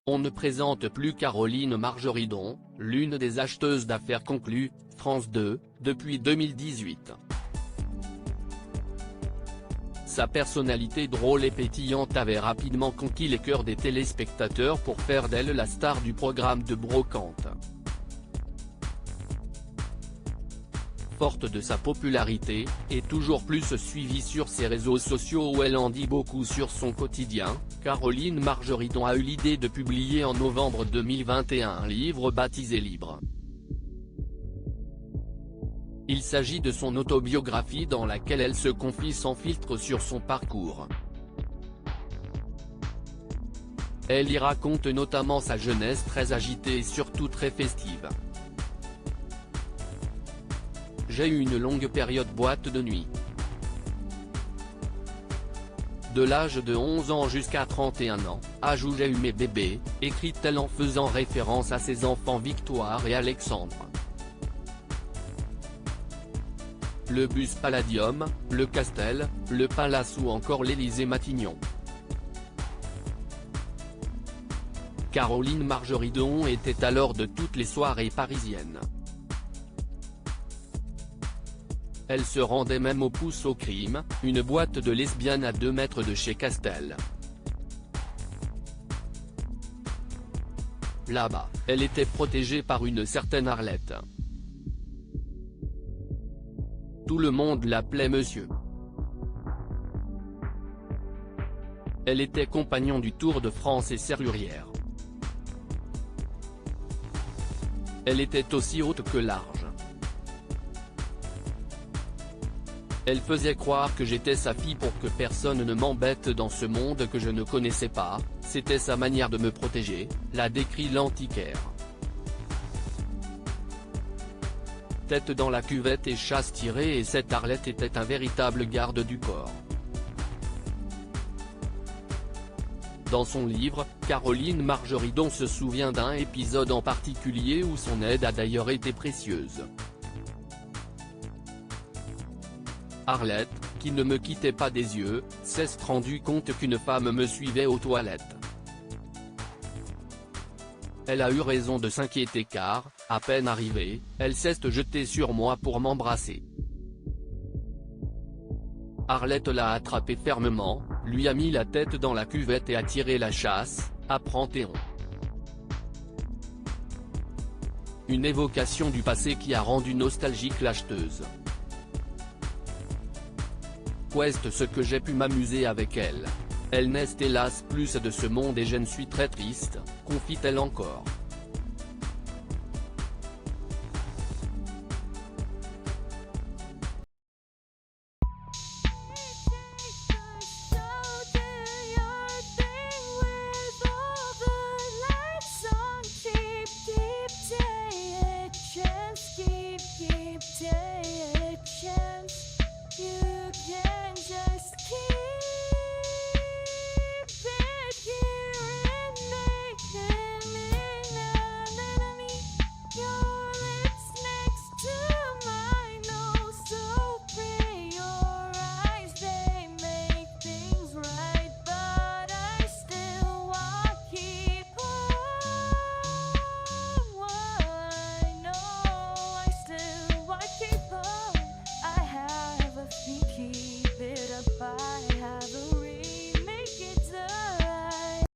On ne présente plus Caroline Margeridon, l'une des acheteuses d'affaires conclues, France 2, depuis 2018. Sa personnalité drôle et pétillante avait rapidement conquis les cœurs des téléspectateurs pour faire d'elle la star du programme de Brocante. Forte de sa popularité, et toujours plus suivie sur ses réseaux sociaux où elle en dit beaucoup sur son quotidien, Caroline Margeridon a eu l'idée de publier en novembre 2021 un livre baptisé Libre. Il s'agit de son autobiographie dans laquelle elle se confie sans filtre sur son parcours. Elle y raconte notamment sa jeunesse très agitée et surtout très festive. J'ai eu une longue période boîte de nuit. De l'âge de 11 ans jusqu'à 31 ans, âge où j'ai eu mes bébés, écrit-elle en faisant référence à ses enfants Victoire et Alexandre. Le bus Palladium, le Castel, le Palace ou encore l'Élysée-Matignon. Caroline Margeridon était alors de toutes les soirées parisiennes. Elle se rendait même au Pouce au Crime, une boîte de lesbiennes à 2 mètres de chez Castel. Là-bas, elle était protégée par une certaine Arlette. Tout le monde l'appelait monsieur. Elle était compagnon du Tour de France et serrurière. Elle était aussi haute que large. Elle faisait croire que j'étais sa fille pour que personne ne m'embête dans ce monde que je ne connaissais pas, c'était sa manière de me protéger, l'a décrit l'antiquaire. Tête dans la cuvette et chasse tirée, et cette Arlette était un véritable garde du corps. Dans son livre, Caroline Margeridon se souvient d'un épisode en particulier où son aide a d'ailleurs été précieuse. Arlette, qui ne me quittait pas des yeux, s'est rendu compte qu'une femme me suivait aux toilettes. Elle a eu raison de s'inquiéter car, à peine arrivée, elle s'est jetée sur moi pour m'embrasser. Arlette l'a attrapé fermement, lui a mis la tête dans la cuvette et a tiré la chasse, apprend Théon. Une évocation du passé qui a rendu nostalgique l'acheteuse. Qu'est ce que j'ai pu m'amuser avec elle. Elle n'est hélas plus de ce monde et je ne suis très triste, confie-t-elle encore. Keep it apart.